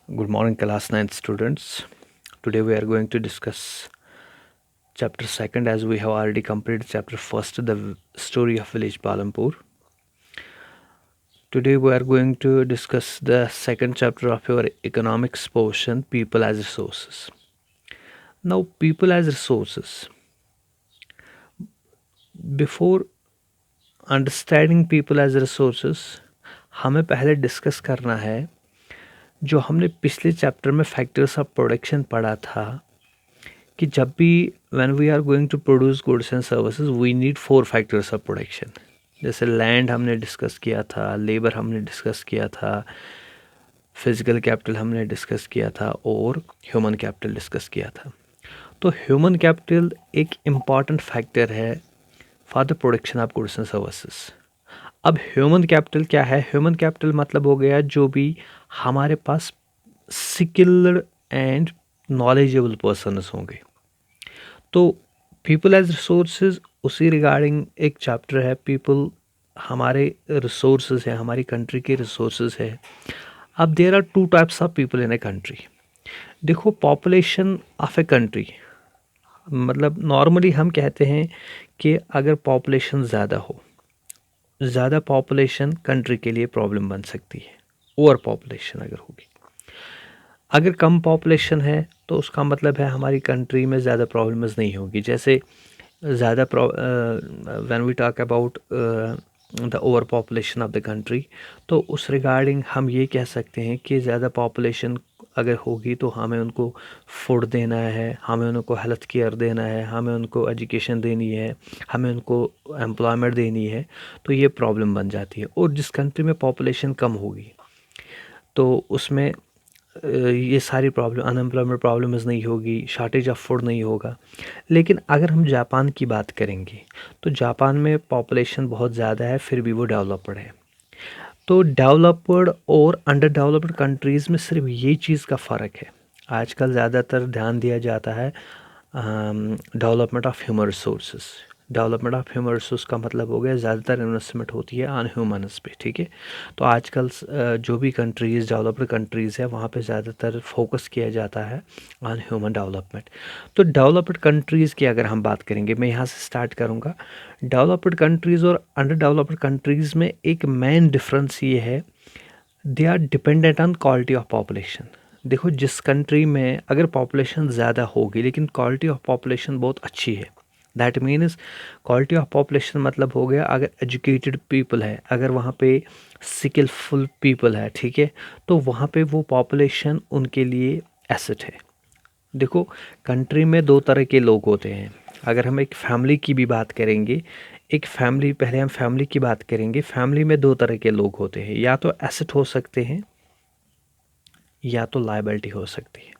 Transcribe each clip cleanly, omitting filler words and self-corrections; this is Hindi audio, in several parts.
Good morning, class 9 students. Today we are going to discuss chapter 2nd as we have already completed chapter 1st, the story of village Palampur. Today we are going to discuss the second chapter of your economics portion, people as resources. Now, people as resources. Before understanding people as resources हमें पहले डिस्कस करना है जो हमने पिछले चैप्टर में फैक्टर्स ऑफ प्रोडक्शन पढ़ा था कि जब भी when we are going to produce goods and services we need 4 factors of production. जैसे लैंड हमने डिस्कस किया था, लेबर हमने डिस्कस किया था, फिजिकल कैपिटल हमने डिस्कस किया था और ह्यूमन कैपिटल डिस्कस किया था। तो ह्यूमन कैपिटल एक इम्पॉर्टेंट फैक्टर है for the production of goods and services. अब ह्यूमन कैपिटल क्या है? ह्यूमन कैपिटल मतलब हो गया जो भी हमारे पास स्किल्ड एंड नॉलेजेबल पर्सनस होंगे। तो पीपल एज रिसोर्सेज उसी रिगार्डिंग एक चैप्टर है। पीपल हमारे रिसोर्सेज है, हमारी कंट्री के रिसोर्सेज है। अब there are 2 types of people in a country. देखो, पॉपुलेशन ऑफ ए कंट्री मतलब नॉर्मली हम कहते हैं कि अगर पॉपुलेशन ज़्यादा हो, ज़्यादा पॉपुलेशन कंट्री के लिए प्रॉब्लम बन सकती है। ओवर पॉपुलेशन अगर होगी, अगर कम पॉपुलेशन है तो उसका मतलब है हमारी कंट्री में ज़्यादा प्रॉब्लम्स नहीं होगी। जैसे ज़्यादा when we talk about the over population of the country, तो उस रिगार्डिंग हम ये कह सकते हैं कि ज़्यादा पॉपुलेशन अगर होगी तो हमें उनको फूड देना है, हमें उनको हेल्थ केयर देना है, हमें उनको एजुकेशन देनी है, हमें उनको एम्प्लॉयमेंट देनी है, तो ये प्रॉब्लम बन जाती है। और जिस कंट्री में पॉपुलेशन कम होगी तो उसमें ये सारी प्रॉब्लम, अनएम्प्लॉयमेंट प्रॉब्लम्स नहीं होगी, शॉर्टेज ऑफ फूड नहीं होगा। लेकिन अगर हम जापान की बात करेंगे तो जापान में पॉपुलेशन बहुत ज़्यादा है, फिर भी वो डेवलप्ड है। तो डेवलप्ड और अंडर डेवलप्ड कंट्रीज़ में सिर्फ ये चीज़ का फ़र्क है। आजकल ज़्यादातर ध्यान दिया जाता है development of human resources. Development of human resource का मतलब हो गया ज़्यादातर इन्वेस्टमेंट होती है ऑन ह्यूमन्स पे, ठीक है। तो आजकल जो भी कंट्रीज़ डेवलप्ड कंट्रीज़ है वहाँ पे ज़्यादातर फोकस किया जाता है ऑन ह्यूमन डेवलपमेंट। तो डेवलप्ड कंट्रीज़ की अगर हम बात करेंगे, मैं यहाँ से स्टार्ट करूँगा। डेवलप्ड कंट्रीज़ और अंडर डेवलप्ड कंट्रीज़ में एक मेन डिफरेंस ये है, they are dependent on quality of population. देखो, जिस कंट्री में अगर पॉपुलेशन ज़्यादा होगी लेकिन क्वालिटी ऑफ पॉपुलेशन बहुत अच्छी है, that means quality of population मतलब हो गया अगर एजुकेटेड पीपल है, अगर वहाँ पे स्किलफुल पीपल है, ठीक है, तो वहाँ पे वो पॉपुलेशन उनके लिए एसेट है। देखो, कंट्री में 2 तरह के लोग होते हैं। अगर हम एक फैमिली की भी बात करेंगे, एक फैमिली, पहले हम फैमिली की बात करेंगे। फैमिली में 2 तरह के लोग होते हैं, या तो एसेट हो सकते हैं या तो लायबिलिटी हो सकती है।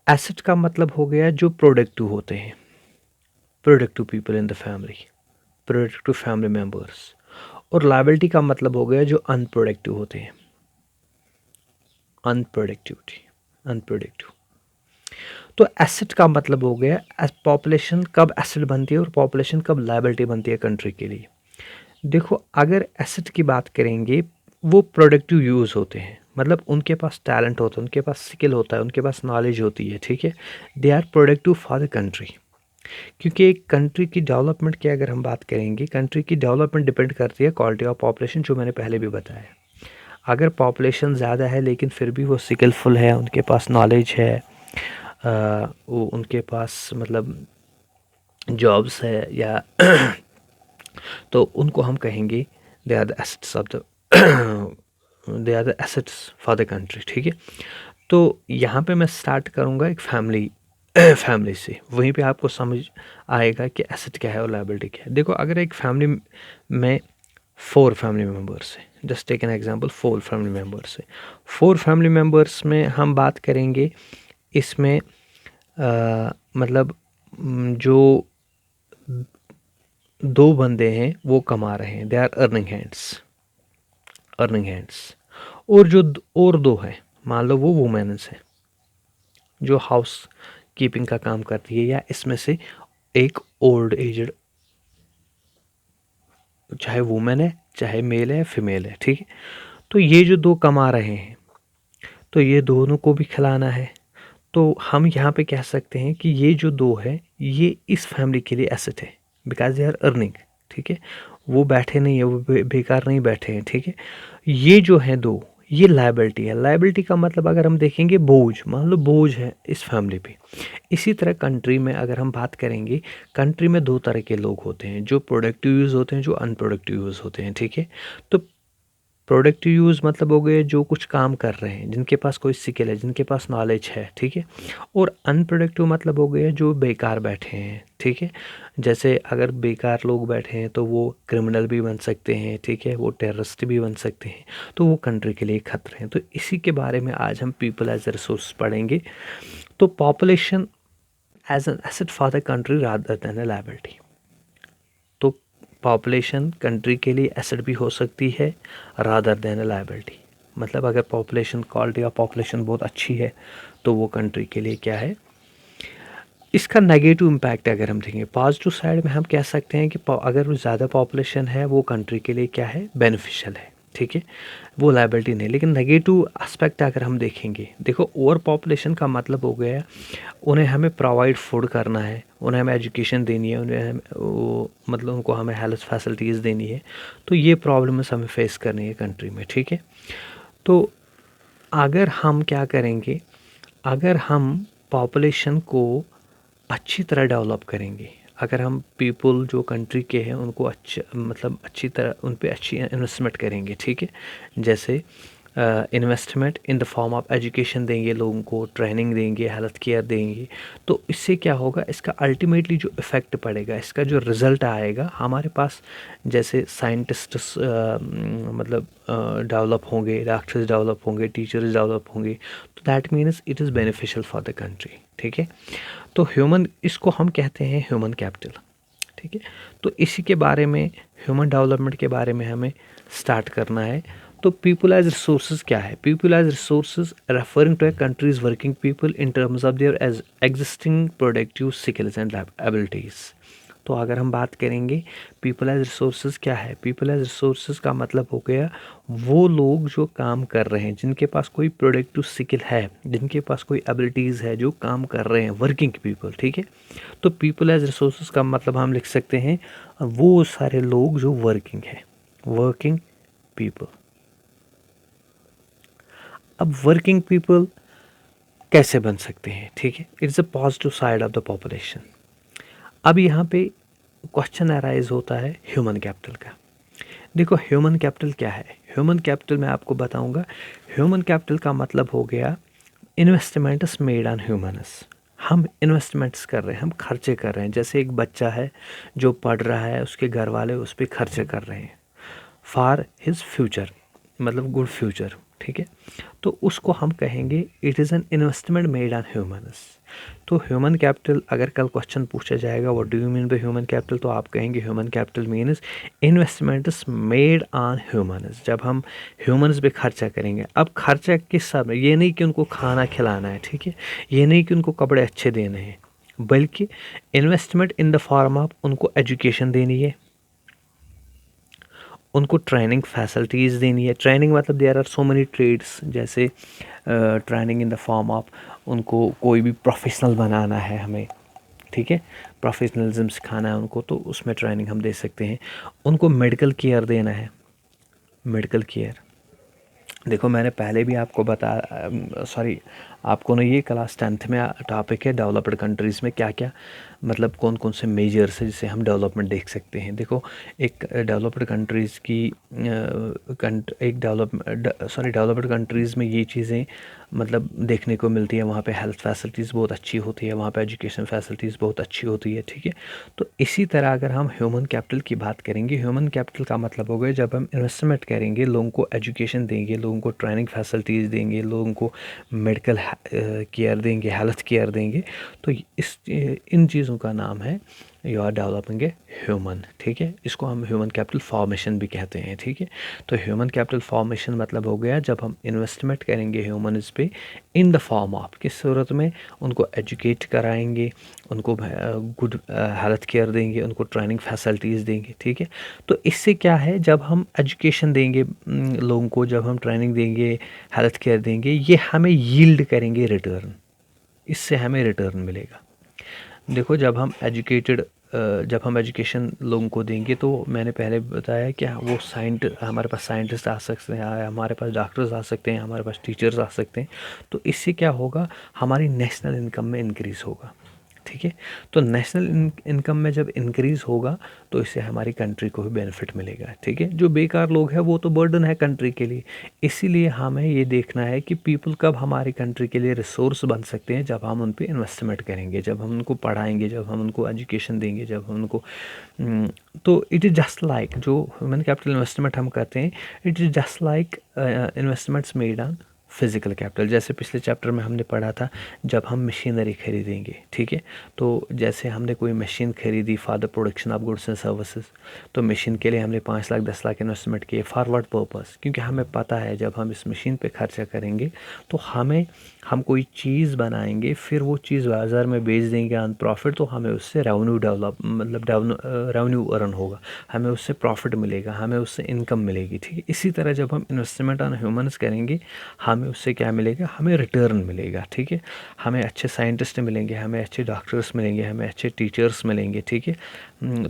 एसेट का मतलब हो गया जो प्रोडक्टिव होते हैं, productive people in the family, productive family members. और लायबिलिटी का मतलब हो गया जो अनप्रोडक्टिव होते हैं, अनप्रोडक्टिविटी, अनप्रोडक्टिव। तो एसेट का मतलब हो गया पॉपुलेशन कब एसेट बनती है और पॉपुलेशन कब लायबिलिटी बनती है कंट्री के लिए। देखो, अगर एसेट की बात करेंगे, वो प्रोडक्टिव यूज़ होते हैं, मतलब उनके पास टैलेंट होता है, उनके पास स्किल होता है, उनके पास नॉलेज होती है, ठीक है। They are productive for the country. क्योंकि एक कंट्री की डेवलपमेंट की अगर हम बात करेंगे, कंट्री की डेवलपमेंट डिपेंड करती है क्वालिटी ऑफ पॉपुलेशन, जो मैंने पहले भी बताया। अगर पॉपुलेशन ज़्यादा है लेकिन फिर भी वो स्किलफुल है, उनके पास नॉलेज है, वो उनके पास मतलब जॉब्स है या तो उनको हम कहेंगे they are the assets of the they are the assets for the country, ठीक है। तो यहाँ पे मैं स्टार्ट करूँगा एक फैमिली फैमिली से, वहीं पे आपको समझ आएगा कि एसेट क्या है और लायबिलिटी क्या है। देखो, अगर एक फैमिली में 4 फैमिली मेम्बर्स है, just take an example, 4 family members है। 4 फैमिली मेम्बर्स में हम बात करेंगे, इसमें मतलब जो 2 बंदे हैं वो कमा रहे हैं, they are earning hands, earning hands. और जो और 2 हैं, मान लो वो वुमेन्स हैं जो हाउस कीपिंग का काम करती है, या इसमें से एक ओल्ड एजड, चाहे वुमेन है चाहे मेल है या फीमेल है, ठीक है। तो ये जो 2 कमा रहे हैं, तो ये दोनों को भी खिलाना है। तो हम यहाँ पे कह सकते हैं कि ये जो 2 है, ये इस फैमिली के लिए एसेट है, बिकॉज़ दे आर अर्निंग, ठीक है। वो बैठे नहीं है, वो बेकार नहीं बैठे हैं, ठीक है। ये जो हैं 2, ये लायबिलिटी है। लायबिलिटी का मतलब अगर हम देखेंगे बोझ, मान लो बोझ है इस फैमिली पे। इसी तरह कंट्री में अगर हम बात करेंगे, कंट्री में 2 तरह के लोग होते हैं, जो प्रोडक्टिव यूज़ होते हैं, जो अनप्रोडक्टिव यूज़ होते हैं, ठीक है। तो प्रोडक्टिव यूज़ मतलब हो गए जो कुछ काम कर रहे हैं, जिनके पास कोई स्किल है, जिनके पास नॉलेज है, ठीक है। और अनप्रोडक्टिव मतलब हो गए जो बेकार बैठे हैं, ठीक है। जैसे अगर बेकार लोग बैठे हैं तो वो क्रिमिनल भी बन सकते हैं, ठीक है, वो टेररिस्ट भी बन सकते हैं, तो वो कंट्री के लिए खतरे हैं। तो इसी के बारे में आज हम पीपल एज ए रिसोर्स पढ़ेंगे। तो population as an asset for the country rather than a liability. तो पॉपुलेशन कंट्री के लिए एसेट भी हो सकती है रादर देन ए लायबिलिटी। मतलब अगर पॉपुलेशन, क्वालिटी ऑफ पॉपुलेशन बहुत अच्छी है तो वो कंट्री के लिए क्या है, इसका नेगेटिव इम्पैक्ट अगर हम देखेंगे। पॉजिटिव साइड में हम कह सकते हैं कि अगर ज़्यादा पॉपुलेशन है वो कंट्री के लिए क्या है, बेनिफिशियल है, ठीक है, वो लायबिलिटी नहीं। लेकिन नेगेटिव एस्पेक्ट अगर हम देखेंगे, देखो ओवर पॉपुलेशन का मतलब हो गया उन्हें हमें प्रोवाइड फूड करना है, उन्हें हमें एजुकेशन देनी है, मतलब उनको हमें हेल्थ फैसिलिटीज़ देनी है। तो ये प्रॉब्लम्स हमें फेस करनी है कंट्री में, ठीक है। तो अगर हम क्या करेंगे, अगर हम पॉपुलेशन को अच्छी तरह डेवलप करेंगे, अगर हम पीपल जो कंट्री के हैं उनको अच्छी तरह उन पे अच्छी इन्वेस्टमेंट करेंगे, ठीक है। जैसे investment in the form of education देंगे लोगों को, ट्रेनिंग देंगे, हेल्थ केयर देंगे, तो इससे क्या होगा, इसका अल्टीमेटली जो इफ़ेक्ट पड़ेगा, इसका जो रिज़ल्ट आएगा हमारे पास, जैसे साइंटिस्ट्स मतलब डेवलप होंगे, डॉक्टर्स डेवलप होंगे, टीचर्स डेवलप होंगे, तो that means it is beneficial for the country, ठीक है। तो ह्यूमन, इसको हम कहते हैं ह्यूमन कैपिटल, ठीक है। तो इसी के बारे में, ह्यूमन डेवलपमेंट के बारे में हमें स्टार्ट करना है। तो पीपल एज रिसोर्सेज क्या है, people as resources referring to a country's working people in terms of their as existing productive skills and abilities. तो अगर हम बात करेंगे पीपल एज रिसोर्सेज क्या है, पीपल एज रिसोर्सेज का मतलब हो गया वो लोग जो काम कर रहे हैं, जिनके पास कोई प्रोडक्टिव स्किल है, जिनके पास कोई एबिलिटीज़ है, जो काम कर रहे हैं, वर्किंग पीपल, ठीक है। तो पीपल एज रिसोर्सेज का मतलब हम लिख सकते हैं वो सारे लोग जो वर्किंग है, वर्किंग पीपल। अब वर्किंग पीपल कैसे बन सकते हैं, ठीक है, it's a positive side of the population. अब यहाँ पे क्वेश्चन अराइज होता है ह्यूमन कैपिटल का। देखो ह्यूमन कैपिटल क्या है, ह्यूमन कैपिटल मैं आपको बताऊंगा। ह्यूमन कैपिटल का मतलब हो गया इन्वेस्टमेंट्स मेड ऑन ह्यूमनस। हम इन्वेस्टमेंट्स कर रहे हैं, हम खर्चे कर रहे हैं। जैसे एक बच्चा है जो पढ़ रहा है, उसके घर वाले उस पर खर्चे कर रहे हैं फॉर हिज फ्यूचर, मतलब गुड फ्यूचर, ठीक है। तो उसको हम कहेंगे it is an investment made on humans. तो ह्यूमन कैपिटल, अगर कल क्वेश्चन पूछा जाएगा what do you mean by human capital, तो आप कहेंगे human capital means investments made on humans. जब हम ह्यूमन्स पे खर्चा करेंगे, अब खर्चा किस सब में, ये नहीं कि उनको खाना खिलाना है, ठीक है, ये नहीं कि उनको कपड़े अच्छे देने हैं, बल्कि investment in the form of उनको एजुकेशन देनी है, उनको ट्रेनिंग फैसिलिटीज़ देनी है। ट्रेनिंग मतलब there are so many trades, जैसे training in the form of उनको कोई भी प्रोफेशनल बनाना है हमें, ठीक है, प्रोफेशनलिज्म सिखाना है उनको, तो उसमें ट्रेनिंग हम दे सकते हैं। उनको मेडिकल केयर देना है, मेडिकल केयर। देखो मैंने पहले भी आपको सॉरी आपको ना, ये क्लास 10th में टॉपिक है डेवलप्ड कंट्रीज़ में क्या क्या, मतलब कौन कौन से मेजर्स है जिससे हम डेवलपमेंट देख सकते हैं। देखो एक डेवलप्ड कंट्रीज़ की डेवलप्ड कंट्रीज़ में ये चीज़ें मतलब देखने को मिलती है। वहाँ पे हेल्थ फैसिलिटीज़ बहुत अच्छी होती है, वहाँ पे एजुकेशन फैसिलिटीज़ बहुत अच्छी होती है, ठीक है। तो इसी तरह अगर हम ह्यूमन कैपिटल की बात करेंगे, ह्यूमन कैपिटल का मतलब हो गया जब हम इन्वेस्टमेंट करेंगे, लोगों को एजुकेशन देंगे, लोगों को ट्रेनिंग फैसिलिटीज़ देंगे, लोगों को मेडिकल केयर देंगे, हेल्थ केयर देंगे, तो इन चीज़ों का नाम है you are developing a human, ठीक है। इसको हम ह्यूमन कैपिटल फॉर्मेशन भी कहते हैं, ठीक है। तो ह्यूमन कैपिटल फॉर्मेशन मतलब हो गया जब हम इन्वेस्टमेंट करेंगे ह्यूमन्स पे इन द फॉर्म ऑफ, किस सूरत में, उनको एजुकेट कराएंगे, उनको गुड हेल्थ केयर देंगे, उनको ट्रेनिंग फैसिलिटीज़ देंगे, ठीक है। तो इससे क्या है, जब हम एजुकेशन देंगे लोगों को, जब हम ट्रेनिंग देंगे, हेल्थ केयर देंगे, ये हमें यील्ड करेंगे रिटर्न, इससे हमें रिटर्न मिलेगा। देखो जब हम एजुकेशन लोगों को देंगे तो मैंने पहले बताया कि वो हमारे पास साइंटिस्ट आ सकते हैं, हमारे पास डॉक्टर्स आ सकते हैं, हमारे पास टीचर्स आ सकते हैं। तो इससे क्या होगा, हमारी नेशनल इनकम में इंक्रीज़ होगा, ठीक है। तो नेशनल इनकम में जब इंक्रीज़ होगा तो इससे हमारी कंट्री को भी बेनिफिट मिलेगा, ठीक है। जो बेकार लोग हैं वो तो बर्डन है कंट्री के लिए। इसीलिए हमें ये देखना है कि पीपल कब हमारी कंट्री के लिए रिसोर्स बन सकते हैं, जब हम उन पे इन्वेस्टमेंट करेंगे, जब हम उनको पढ़ाएंगे, जब हम उनको एजुकेशन देंगे, जब हम उनको तो इट इज़ जस्ट लाइक जो ह्यूमन कैपिटल इन्वेस्टमेंट हम करते हैं, it is just like investments made on physical capital. जैसे पिछले चैप्टर में हमने पढ़ा था, जब हम मशीनरी खरीदेंगे, ठीक है। तो जैसे हमने कोई मशीन खरीदी for the production of goods and services, तो मशीन के लिए हमने 5 लाख 10 लाख इन्वेस्टमेंट किए फॉर व्हाट पर्पस, क्योंकि हमें पता है जब हम इस मशीन पे खर्चा करेंगे तो हम कोई चीज़ बनाएंगे, फिर वो चीज़ बाज़ार में बेच देंगे ऑन प्रॉफिट, तो हमें उससे रेवेन्यू अर्न होगा, हमें उससे प्रॉफिट मिलेगा, हमें उससे इनकम मिलेगी, ठीक है। इसी तरह जब हम इन्वेस्टमेंट ऑन ह्यूमन्स करेंगे, हमें उससे क्या मिलेगा, हमें रिटर्न मिलेगा, ठीक है। हमें अच्छे साइंटिस्ट मिलेंगे, हमें अच्छे डॉक्टर्स मिलेंगे, हमें अच्छे टीचर्स मिलेंगे, ठीक है।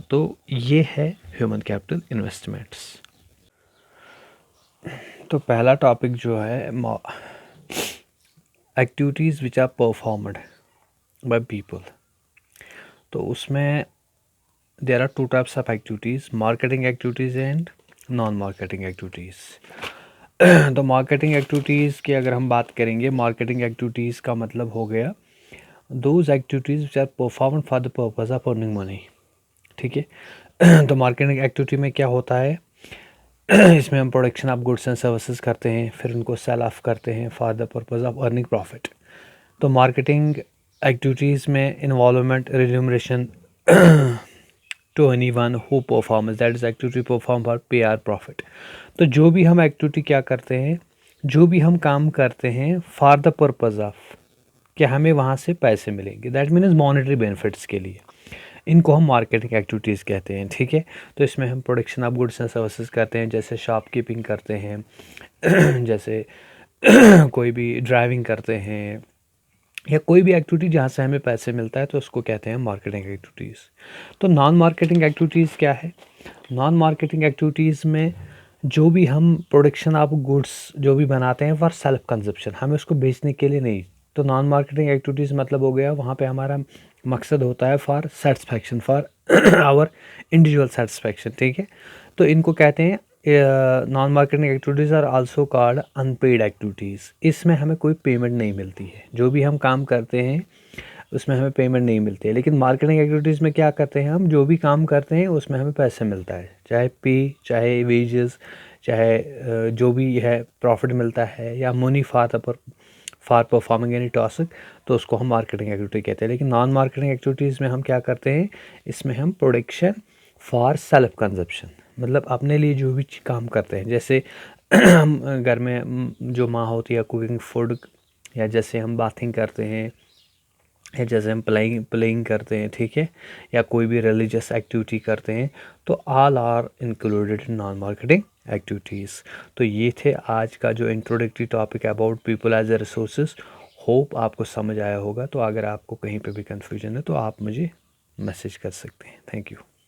तो ये है ह्यूमन कैपिटल इन्वेस्टमेंट्स। तो पहला टॉपिक जो है activities which are performed by people. तो उसमें there are 2 types of activities, marketing activities and non marketing activities. तो मार्केटिंग एक्टिविटीज़ की अगर हम बात करेंगे, मार्केटिंग एक्टिविटीज़ का मतलब हो गया those activities which are performed for the purpose of earning money, ठीक है। तो मार्केटिंग एक्टिविटी में क्या होता है, इसमें हम production of goods and services करते हैं, फिर उनको सेल ऑफ करते हैं for the purpose of earning profit. तो मार्केटिंग एक्टिविटीज़ में involvement, remuneration to any one who performs, that is activity perform for pay or profit. तो जो भी हम एक्टिविटी क्या करते हैं, जो भी हम काम करते हैं फॉर द पर्पज़ ऑफ कि हमें वहाँ से पैसे मिलेंगे, दैट मीन्स मॉनेटरी बेनिफिट्स के लिए, इनको हम मार्केटिंग एक्टिविटीज़ कहते हैं, ठीक है। तो इसमें हम production of goods and services करते हैं, जैसे शॉपकीपिंग करते हैं जैसे कोई भी ड्राइविंग करते हैं, या कोई भी एक्टिविटी जहाँ से हमें पैसे मिलता है, तो उसको कहते हैं मार्केटिंग एक्टिविटीज़। तो नॉन मार्केटिंग एक्टिविटीज़ क्या है, नॉन मार्केटिंग एक्टिविटीज़ में जो भी हम प्रोडक्शन ऑफ गुड्स जो भी बनाते हैं फॉर सेल्फ कंजप्शन, हमें उसको बेचने के लिए नहीं। तो नॉन मार्केटिंग एक्टिविटीज़ मतलब हो गया वहाँ पे हमारा मकसद होता है for satisfaction, for our individual satisfaction, ठीक है। तो इनको कहते हैं non marketing activities are also called unpaid activities. इसमें हमें कोई पेमेंट नहीं मिलती है, जो भी हम काम करते हैं उसमें हमें पेमेंट नहीं मिलती है। लेकिन मार्केटिंग एक्टिविटीज़ में क्या करते हैं, हम जो भी काम करते हैं उसमें हमें पैसे मिलता है, चाहे पे, चाहे वेजेस, चाहे जो भी है प्रॉफिट मिलता है, या money for performing any task, तो उसको हम मार्केटिंग एक्टिविटी कहते हैं। लेकिन नॉन मार्केटिंग एक्टिविटीज़ में हम क्या करते हैं, इसमें हम प्रोडक्शन फॉर सेल्फ कंजप्शन, मतलब अपने लिए जो भी काम करते हैं, जैसे हम घर में जो माँ होती है कुकिंग फूड, या जैसे हम बाथिंग करते हैं, या जैसे हम प्लेइंग करते हैं, ठीक है, या कोई भी रिलीजियस एक्टिविटी करते हैं, तो all are included in non marketing activities. तो ये थे आज का जो introductory topic about people as a resources. Hope आपको समझ आया होगा। तो अगर आपको कहीं पे भी कन्फ्यूजन है तो आप मुझे मैसेज कर सकते हैं। Thank you.